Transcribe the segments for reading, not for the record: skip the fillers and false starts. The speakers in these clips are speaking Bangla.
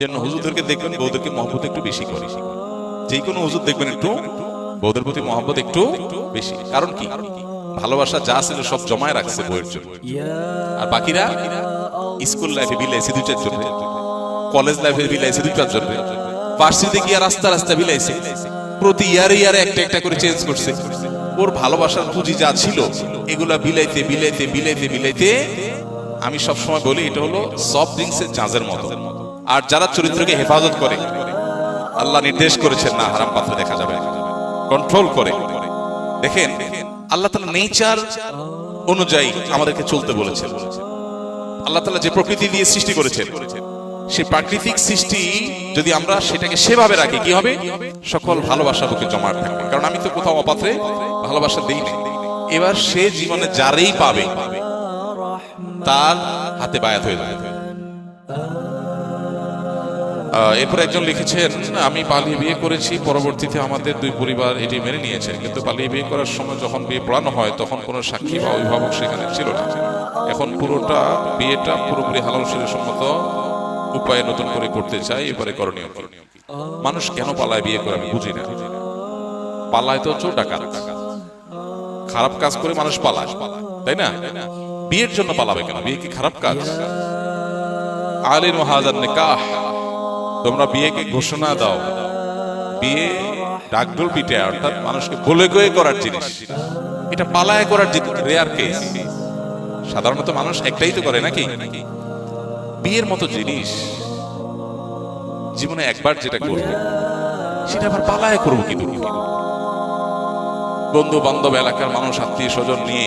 যেন হুজুরদেরকে দেখবেন বউদেরকে মহব্বত একটু বেশি করে, যে কোনো হুজুর দেখবেন একটু বউদের প্রতি মহব্বত একটু বেশি। কারণ কি, ভালোবাসা যা ছিল সব জমায় রাখছে বউয়ের জন্য। আর বাকিরা স্কুল লাইফে বিলাইছে দুই চার জন্য, কলেজ লাইফে বিলাইছে দুই চার জন্য, ভার্সিটিতে গিয়ে রাস্তা রাস্তা বিলাইছে, প্রতি ইয়ারে ইয়ারে একটা একটা করে চেঞ্জ করছে। ওর ভালোবাসার পুঁজি যা ছিল এগুলা বিলাইতে বিলাইতে বিলাইতে বিলাইতে আমি সবসময় বলি এটা হলো সফট ড্রিঙ্কসের জাঁজের মতো। আর যারা চরিত্রকে হেফাজত করে, আল্লাহ নির্দেশ করেছেন না হারাম পাত্রে দেখা যাবে, কন্ট্রোল করে। দেখেন আল্লাহ তাআলা নেচার অনুযায়ী আমাদেরকে চলতে বলেছেন। আল্লাহ তাআলা যে প্রকৃতি দিয়ে সৃষ্টি করেছেন, সেই প্রাকৃতিক সৃষ্টি যদি আমরা সেটাকে সেভাবে রাখি, কি হবে? সকল ভালোবাসা বুকে জমা থাকবে। কারণ আমি তো কোথাও অপাত্রে ভালোবাসা দেই না। এবার সে জীবনে যারেই পাবে তার হাতে বায়াত হয়ে যাবে। এরপর একজন লিখেছেন, আমি পালিয়ে বিয়ে করেছি, পরবর্তীতে আমাদের দুই পরিবার এটি মেনে নিয়েছে, কিন্তু পালিয়ে বিয়ে করার সময় যখন বিয়ে পড়ানো হয় তখন কোনো সাক্ষী বা অভিভাবক সেখানে ছিল না। এখন বিয়েটা পুরোপুরি হালাল শরীয়ত সম্মত উপায়ে নতুন করে করতে চাই, এবারে করণীয় কি? মানুষ কেন পালায় বিয়ে করে আমি বুঝি না। পালায় তো চোর ডাকাত, খারাপ কাজ করে মানুষ পালায়, তাই না? বিয়ের জন্য পালাবে কেন? বিয়ে কি খারাপ কাজ? আলিন ওয়াহাজান নিকাহ, তোমরা বিয়েকে ঘোষণা দাও। বিয়ে ডাকডোল পিটে, অর্থাৎ মানুষকে বলে গয়ে করার জিনিস, এটা পালায় করার রেয়ার কেস। সাধারণত মানুষ একটাই তো করে নাকি? বিয়ের মতো জিনিস জীবনে একবার যেটা করবো সেটা আবার পালায় করবো কি? বন্ধু বান্ধব, এলাকার মানুষ, আত্মীয় স্বজন নিয়ে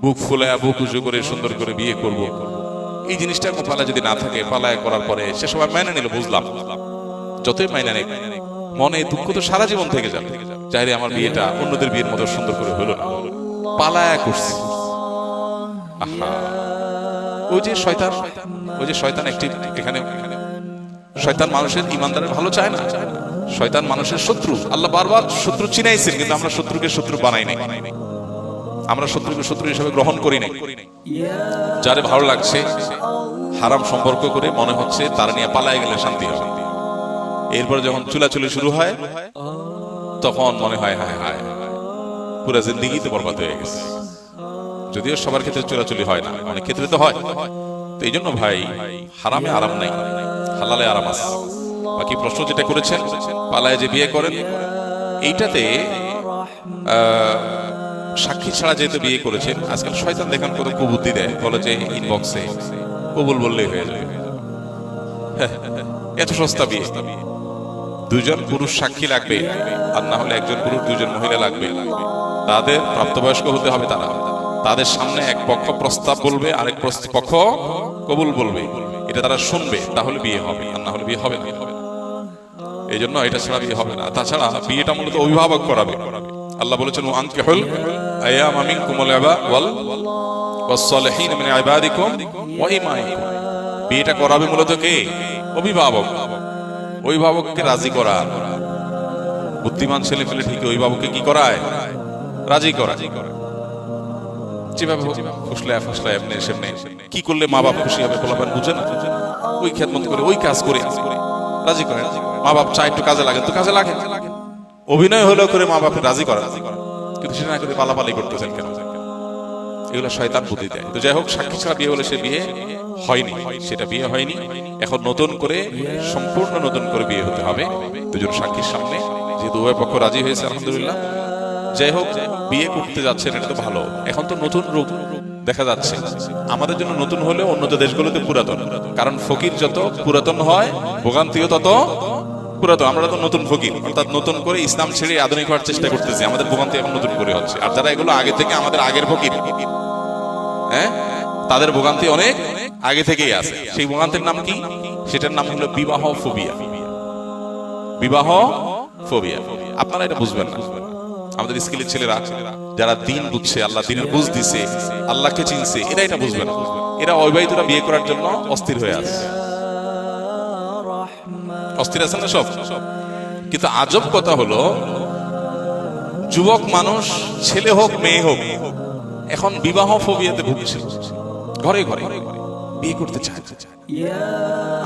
বুক ফুলে বুক উঁচু করে সুন্দর করে বিয়ে করব, এই জিনিসটা পালায় যদি না থাকে, পালায় করার পরে সে সবাই মেনে নিল, বুঝলাম, যতই মাইনা নেই মনে দুঃখ তো সারা জীবন থেকে যাবে। চাইলে আমার বিয়েটা অন্যদের বিয়ের মতো সুন্দর করে হলো না, পালায় করছি। ওই যে শয়তান একটি এখানে, শয়তান মানুষের ইমানদারের ভালো চায় না, শয়তান মানুষের শত্রু। আল্লাহ বারবার শত্রু চিনাইছেন, কিন্তু আমরা শত্রুকে শত্রু বানাই নাই, আমরা শত্রুকে শত্রু হিসেবে গ্রহণ করি নাই। যারে ভালো লাগছে হারাম সম্পর্ক করে মনে হচ্ছে তার নিয়ে পালায় গেলে শান্তি হবে। এরপর যখন চুলাচুলি শুরু হয় তখন মনে হয় হায় হায়, পুরো জিন্দেগি তো বরবাদ হয়ে গেছে। যদিও সবার ক্ষেত্রে চুলাচুলি হয় না, অনেক ক্ষেত্রে তো হয়। তো এই জন্য ভাই, হারামে আরাম নাই, হালালে আরাম আছে। বাকি প্রশ্ন যেটা করেছেন, পালায় যে বিয়ে করেন, এইটাতে সাক্ষী ছাড়া যেহেতু বিয়ে করেছেন, আজকাল শয়তান দেখেন কত কুবুদ্ধি দেয়, বলে যে ইনবক্সে কবুল বললেই হয়ে যাবে, এত সস্তা বিয়ে। দুজন পুরুষ সাক্ষী লাগবে, আর না হলে একজন পুরুষ দুজন মহিলা লাগবে। তাদের প্রাপ্তবয়স্ক হতে হবে, তাদের সামনে এক পক্ষ প্রস্তাব বলবে, আরেক পক্ষ কবুল বলবে, এটা তারা শুনবে, তাহলে বিয়ে হবে, আর না হলে বিয়ে হবে না। এই জন্য এটা ছাড়া বিয়ে হবে না। তাছাড়া বিয়েটা মূলত অভিভাবক করাবে। আল্লাহ বলেছেন, আনকিহুল আয়ামা মিনকুমুল ওয়াস-সালিহিন মিন ইবাদিকুম ওয়া ইমাইকুম। বিয়েটা করাবে মূলত কে? অভিভাবক। অভিভাবককে রাজি করা। বুদ্ধিমান ছেলে পেলে ঠিক অভিভাবককে কি করায়? রাজি করায়। যেভাবে ফুসলায় এমনি সেমনি কি করলে মা বাপ খুশি হবে পোলাপান বুঝে না, ওই খেদমত করে, ওই কাজ করে রাজি করে। মা বাপ চায় একটু কাজে লাগে, তো কাজে লাগে। অভিনয় হলেও করে মা বাপকে রাজি করা, কিন্তু সেটা না করে পালাপালি করতেছেন কেন? এগুলো শয়তান বুদ্ধি দেয়। তো যাই হোক, সাক্ষী ছাড়া বিয়ে হলে সে বিয়ে হয়নি, সেটা বিয়ে হয়নি। এখন নতুন করে, সম্পূর্ণ নতুন করে বিয়ে হতে হবে দুজন সাক্ষীর সামনে, যেহেতু উভয় পক্ষ রাজি হয়েছে আলহামদুলিল্লাহ। যাই হোক, বিয়ে করতে যাচ্ছেন, এটা তো ভালো। এখন তো নতুন রূপ দেখা যাচ্ছে, আমাদের জন্য নতুন হলেও অন্য দেশগুলোতে পুরাতন। কারণ ফকির যত পুরাতন হয়, ভোগান্তিও তত পুরাতন। আমরা তো নতুন ফকির, অর্থাৎ নতুন করে ইসলাম ছেড়ে আধুনিক হওয়ার চেষ্টা করতেছি, আমাদের ভোগান্তি এখন নতুন করে হচ্ছে। আর যারা এগুলো আগে থেকে আমাদের আগের ফকির, তাদের ভোগান্তি অনেক আগে থেকেই আছে। সেই ভোগান্তির নাম কি? সেটার নাম হলো বিবাহ ফোবিয়া। বিবাহ ফোবিয়া। আপনারা এটা বুঝবেন না। আমাদের স্কুলের ছেলেরা যারা দিন বুঝছে, আল্লাহ দিনের বুঝ দিছে, আল্লাহকে চিনছে, এরা এটা বুঝবে না। এরা অবিবাহিতরা বিয়ে করার জন্য অস্থির হয়ে আছে, অস্থির আছেন না সব। কিন্তু আজব কথা হলো, যুবক মানুষ, ছেলে হোক মেয়ে হোক, এখন বিবাহ ফোবিয়াতে ভুগছে, ঘরে ঘরে বিয়ে করতে চায়।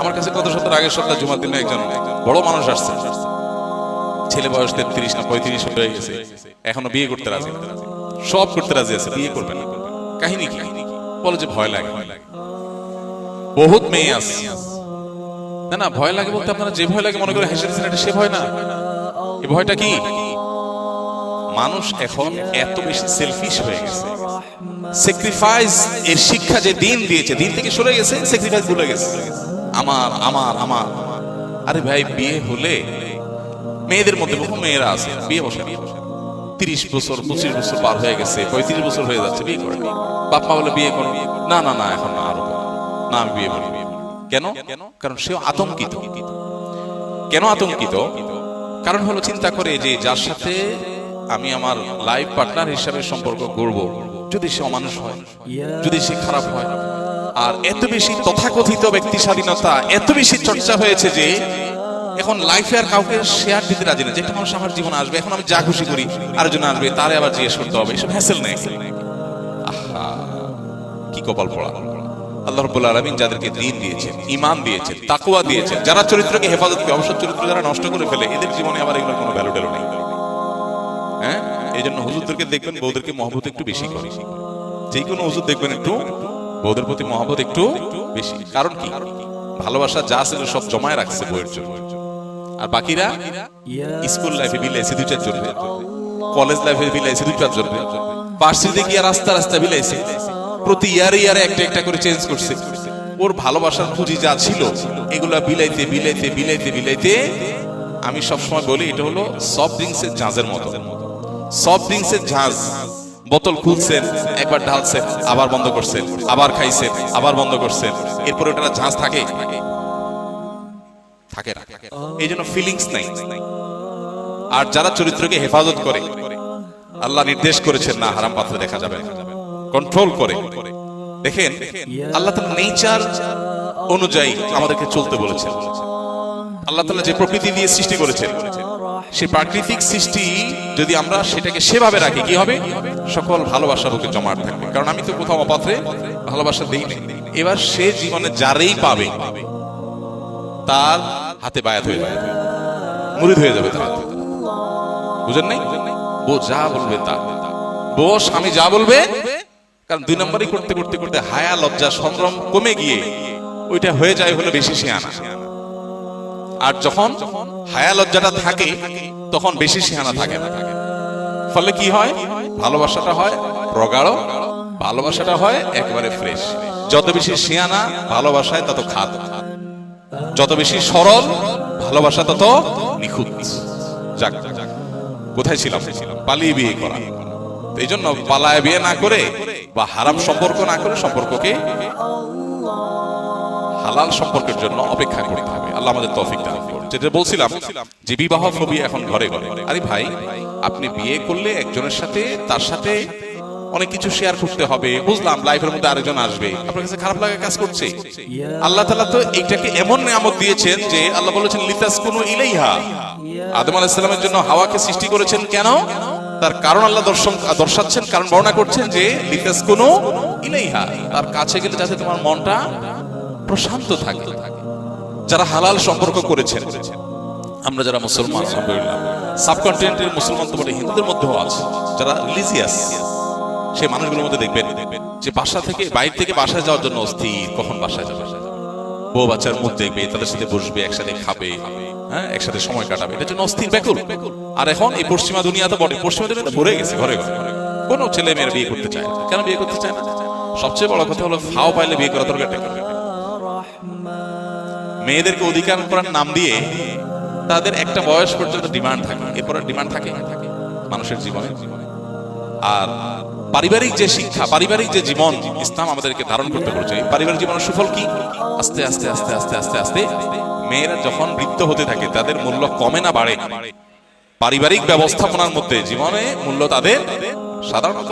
আমার কাছে গত সপ্তাহ আগের সপ্তাহ জুমার দিনে একজন বড় মানুষ আসছে, ছেলে বয়স 33 না 35 হয়ে গেছে, এখনো বিয়ে করতে রাজি, সব করতে রাজি আছে, বিয়ে করবে না। কাহিনী কি? বলে যে ভয় লাগে। বহুত মেয়ে আছে, না না ভয় লাগে বলতে আপনারা যে ভয় লাগে মনে করে হেসে দিচ্ছেন, এটা সে ভয় না। এই ভয়টা কি? মানুষ এখন এত বেশি সেলফিশ হয়ে গেছে, স্যাক্রিফাইস এর শিক্ষা যে দিন দিয়েছে, দিন থেকে সরে গেছে, স্যাক্রিফাইস ভুলে গেছে। আমার আমার আমার আরে ভাই, বিয়ে হলে মেয়েদের মধ্যে বহু মেয়েরা আছে বিয়ে বসে, 30 বছর 25 বছর পার হয়ে গেছে, 35 বছর হয়ে যাচ্ছে, বিয়ে করে। বাপ মা বলে বিয়ে করো, না না না এখন না, আরো না, আমি বিয়ে করি। কেন? কারণ সে আতঙ্কিত। কেন আতঙ্কিত? কারণ হলো চিন্তা করে যে যার সাথে আমি আমার লাইফ পার্টনার হিসাবে সম্পর্ক করব, যদি সে অমানুষ হয়, যদি সে খারাপ হয়। আর এত বেশি তথাকথিত ব্যক্তি স্বাধীনতা এত বেশি চর্চা হয়েছে যে এখন লাইফে আর কাউকে শেয়ার দিতে রাজি না, যে একটা মানুষ আমার জীবনে আসবে, এখন আমি যা খুশি করি, আরেকজন আসবে, তারে আবার জিজ্ঞেস করতে হবে, এসব হ্যাসেল নেই। আহা, কি কপাল পড়া। আল্লাহ রাব্বুল আলামিন যাদেরকে দ্বীন দিয়েছেন, ঈমান দিয়েছেন, তাকওয়া দিয়েছেন, যারা চরিত্রকে হেফাজত করে, অবশ্য চরিত্র যারা নষ্ট করে ফেলে, এদের জীবনে আবার এগুলোর কোনো ভ্যালু ট্যালু নেই। হ্যাঁ, এই জন্য হুজুরদেরকে দেখবেন বউদেরকে মহব্বত একটু বেশি করে, যে কোনো হুজুর দেখবেন একটু বউদের প্রতি মহব্বত একটু বেশি। কারণ কি? ভালোবাসা যা ছিল সব জমায় রাখছে বউয়ের জন্য, আর বাকিরা স্কুল লাইফে বিলাইছে 2-4 জন, কলেজ লাইফে বিলাইছে 2-4 জন, পার্সিতে গিয়ে রাস্তা রাস্তা বিলাইছে, প্রতি ইয়ারে একটা একটা করে চেঞ্জ করছে। ওর ভালোবাসার পুঁজি যা ছিল এগুলা বিলাইতে বিলাইতে বিলাইতে বিলাইতে, আমি সবসময় বলি এটা হলো সফট ড্রিঙ্কসের ঝাঁজের মতো। সফট ড্রিঙ্কসের ঝাঁজ, বোতল খুলছেন, একবার ঢালছেন, আবার বন্ধ করছেন, আবার খাইছেন, আবার বন্ধ করছেন, এরপর ওটা ঝাঁজ থাকে থাকে না, এই জন্য ফিলিংস নাই। আর যারা চরিত্রকে হেফাজত করে, আল্লাহ নির্দেশ করেছেন না হারাম পাত্রে দেখা যাবে, কন্ট্রোল করে। দেখেন আল্লাহ তাআলা নেচার অনুযায়ী আমাদেরকে চলতে বলেছেন। আল্লাহ তাআলা যে প্রকৃতি দিয়ে সৃষ্টি করেছেন, সেই প্রাকৃতিক সৃষ্টি যদি আমরা সেটাকে সেভাবে রাখি, কি হবে? সকল ভালোবাসা বুকে জমাট থাকবে। কারণ আমি তো কোথাও অপাত্রে ভালোবাসা দেই না। এবার সে জীবনে যারেই পাবে তার হাতে বায়াত হয়ে যাবে, মুরিদ হয়ে যাবে তার হাতে। বুঝেন নাই? বউ যা বলবে তা, বউ স্বামী যা বলবে। কারণ 2 নম্বরই করতে করতে করতে হায়া লজ্জা সংগ্রাম কমে গিয়ে ওইটা হয়ে যায় হলো বেশি শিয়ানা। আর যখন হায়া লজ্জাটা থাকে তখন বেশি শিয়ানা থাকে না। ফলে কি হয়? ভালোবাসাটা হয় প্রগাঢ়, ভালোবাসাটা হয় একেবারে ফ্রেশ। যত বেশি শিয়ানা ভালোবাসায় তত খাদ, যত বেশি সরল ভালোবাসা তত নিখুঁত। যাক, কোথায় ছিলাম? পালিয়ে বিয়ে করা। এই জন্য পালায় বিয়ে না করে বা হারাম সম্পর্ক না করে সম্পর্ককে হালাল সম্পর্কের জন্য অপেক্ষা করতে হবে। আল্লাহ আমাদের তৌফিক দান করুন। যেটা বলছিলাম যে বিবাহ ফোবি এখন ঘরে ঘরে। আরে ভাই, আপনি বিয়ে করলে একজনের সাথে, তার সাথে অনেক কিছু শেয়ার করতে হবে, বুঝলাম লাইফের মধ্যে আরেকজন আসবে, আপনার কাছে খারাপ লাগা কাজ করছে। আল্লাহ তাআলা তো এইটাকে এমন নিয়ামত দিয়েছেন যে আল্লাহ বলেছেন লিতাসকুনু ইলাইহা। আদম আলাইহিস সালামের জন্য হাওয়াকে সৃষ্টি করেছেন কেন? তার কারণ আল্লাহ দর্শাচ্ছেন, কারণ বর্ণনা করছেন যে লিতাসকুনু ইলাইহা, তার কাছে গেলে যাতে তোমার মনটা প্রশান্ত থাকে। যারা হালাল সম্পর্ক করেছেন, আমরা যারা মুসলমান, আলহামদুলিল্লাহ সাবকন্টিনেন্টের মুসলমান তো বলে, হিন্দুদের মধ্যেও আছে যারা রিলিজিয়াস, সেই মানুষগুলোর মধ্যে দেখবেন যে বাসা থেকে বাইরে থেকে বাসায় যাওয়ার জন্য অস্থির, কখন বাসায় যাবে, বউ বাচ্চার মুখ দেখবে, তাদের সাথে বসবে, একসাথে খাবে, হ্যাঁ একসাথে সময় কাটাবে, এটার জন্য অস্থির ব্যাকুল। আর এখন এই পশ্চিমা দুনিয়াতে বটে, পশ্চিমা দুনিয়াতে ভরে গেছে ঘরে ঘরে, কোনো ছেলে মেয়ের বিয়ে করতে চায় না। কেন বিয়ে করতে চায় না? সবচেয়ে বড় কথা হলো ফাও পাইলে বিয়ে করা দরকার। মেয়েদেরকে অধিকার করার নাম দিয়ে তাদের একটা বয়স পর্যন্ত ডিমান্ড থাকে, এরপর ডিমান্ড থাকে মানুষের জীবনে। আর পারিবারিক যে শিক্ষা, পারিবারিক যে জীবন ইসলাম আমাদেরকে ধারণ করতে বলেছে, পারিবারিক জীবনের সুফল কি? আস্তে আস্তে আস্তে আস্তে আস্তে আস্তে মেয়েরা যখন বৃদ্ধ হতে থাকে তাদের মূল্য কমে না বাড়ে। পারিবারিক ব্যবস্থাপনার মধ্যে জীবনে মূল্য তাদের, সাধারণত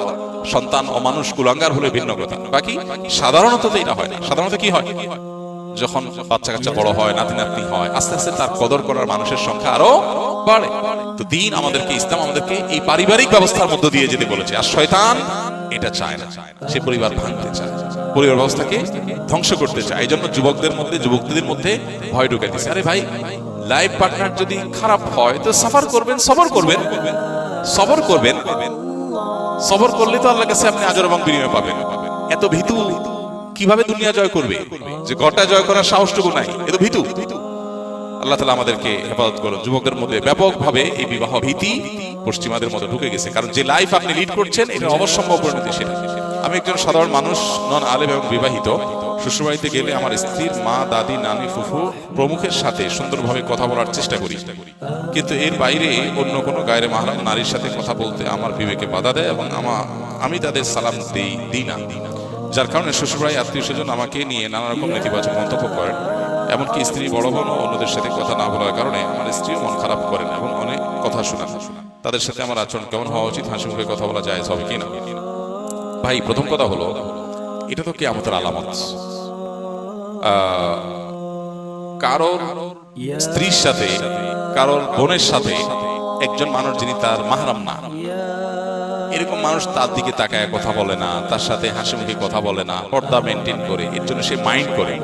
সন্তান অমানুষ কুলাঙ্গার হলে ভিন্ন কথা, বাকি সাধারণত এটা হয় না। সাধারণত কি হয়? যখন বাচ্চা কাচ্চা বড় হয়, নাতি নাতনি হয়, আস্তে আস্তে তার কদর করার মানুষের সংখ্যা আরো বাড়ে। তো দ্বীন আমাদেরকে, ইসলাম আমাদেরকে এই পারিবারিক ব্যবস্থার মধ্যে দিয়ে যেতে বলেছে। আর শয়তান এটা চায় না, সে পরিবার ভাঙতে চায়, পরিবার ব্যবস্থাকে ধ্বংস করতে চায়। এই জন্য যুবকদের মধ্যে ভয় ঢুকে দিচ্ছে। আরে ভাই, লাইফ পার্টনার যদি খারাপ হয় তো সফর করবেন, সবর করলে তো আল্লাহর কাছে আপনি আজর এবং বিনিময় পাবেন। এত ভীতু কিভাবে দুনিয়া জয় করবে যে ঘরটা জয় করার সাহসটুকু নাই, এত ভীতু। আল্লাহ তাআলা আমাদেরকে হেফাজত করুন। যুবকদের মধ্যে ব্যাপকভাবে এই বিবাহ ভীতি পশ্চিমাদের মধ্যে ঢুকে গেছে, কারণ যে লাইফ আপনি লিড করছেন এটা অবশ্যম্ভাব পরিণতিশীল। আমি একজন সাধারণ মানুষ, নন আলেম এবং বিবাহিত। শ্বশুরবাড়িতে গেলে আমার স্ত্রীর মা, দাদি, নানি, ফুফু প্রমুখের সাথে সুন্দরভাবে কথা বলার চেষ্টা করি, কিন্তু এর বাইরে অন্য কোনো গায়রে মাহরাম নারীর সাথে কথা বলতে আমার বিবেকে বাধা দেয় এবং আমি তাদের সালাম দিই না। যার কারণে শ্বশুরবাড়ি আত্মীয় স্বজন আমাকে নিয়ে নানা রকম নেতিবাচক মন্তব্য করেন। এমনকি স্ত্রী বড় বোন ও অন্যদের সাথে কথা না বলার কারণে আমার স্ত্রীও মন খারাপ করেন এবং অনেক কথা শোনান। তাদের সাথে আমার আচরণ কেমন হওয়া উচিত? হাসি মুখে কথা বলা জায়েজ হবে কিনা? ভাই, প্রথম কথা হলো, এটা তো কিয়ামতের আলামত। কারোর স্ত্রীর সাথে, কারোর বোনের সাথে একজন মানুষ যিনি তার মাহরাম না, এরকম মানুষ তার দিকে তাকায় কথা বলে না, তার সাথে হাসি মুখে কথা বলে না, পর্দা মেনটেন করে, এর জন্য সে মাইন্ড করে,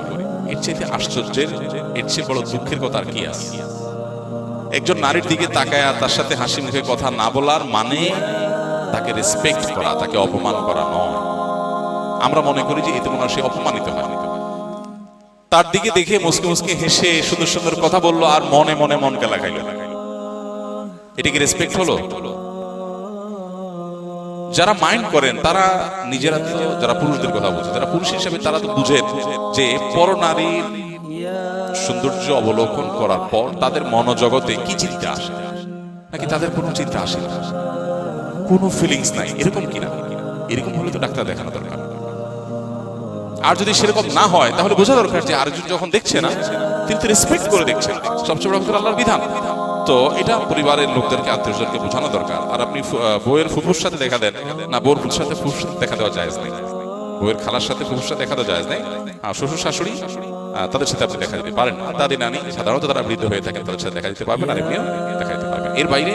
এর চেয়ে আশ্চর্যের, এর চেয়ে বড় দুঃখের কথা আর কি আছে? একজন নারীর দিকে তাকায় তার সাথে হাসি মুখে কথা না বলার মানে তাকে রেসপেক্ট করা, তাকে অপমান করা নয়। আমরা মনে করি যে এতে মনে হয় সে অপমানিত হয়। তার দিকে দেখে মুসকে মুসকে হেসে সুন্দর সুন্দর কথা বললো আর মনে মনে মন কেলা খাইল, এটা কি রেসপেক্ট হলো? যারা মাইন্ড করেন তারা নিজেরা তো, যারা পুরুষদের কথা বলছে, যারা পুরুষ হিসেবে তারা তো বুঝেন যে পর নারীর সৌন্দর্য অবলোকন করার পর তাদের মনোজগতে কি চিন্তা আসে, নাকি তাদের কোনো চিন্তা আসে না, কোনো ফিলিংস নাই, এরকম কিনা? এরকম হলে তো ডাক্তার দেখানো দরকার। আর যদি সেরকম না হয় তাহলে বোঝা দরকার যে আরেকজন যখন দেখছে না, তিনি তো রেসপেক্ট করে দেখছেন। সবচেয়ে বড় কথা আল্লাহর বিধান, তো এটা পরিবারের লোকদেরকে, আত্মীয়জনকে বোঝানো দরকার। আর আপনি বউয়ের ফুফুর সাথে দেখা দেন না, বউর ফুফুর সাথে ফুফুর সাথে দেখা দেওয়া জায়েজ নেই, বউয়ের খালার সাথে ফুফুর সাথে দেখা দেওয়া জায়েজ নেই। শ্বশুর শাশুড়ি তাদের সাথে আপনি দেখা দিতে পারেন না। দাদি নানি সাধারণত তারা বৃদ্ধ হয়ে থাকেন, তাদের সাথে দেখা দিতে পারবেন, আর এমনিও দেখা দিতে পারবেন। এর বাইরে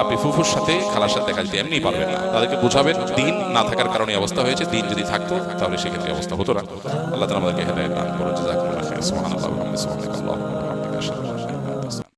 আপনি ফুফুর সাথে খালার সাথে দেখা দিতে এমনি পারবেন না। তাদেরকে বোঝাবেন দিন না থাকার কারণে অবস্থা হয়েছে, দিন যদি থাকতো তাহলে সেক্ষেত্রে অবস্থা হতো না। আল্লাহ তাআলা আমাদেরকে হেদায়েত দান করুন। জাযাকুমুল্লাহু খাইরান। সুবহানাল্লাহি ওয়া বিহামদিহি, সুবহানাল্লাহি ওয়া বিহামদিহি।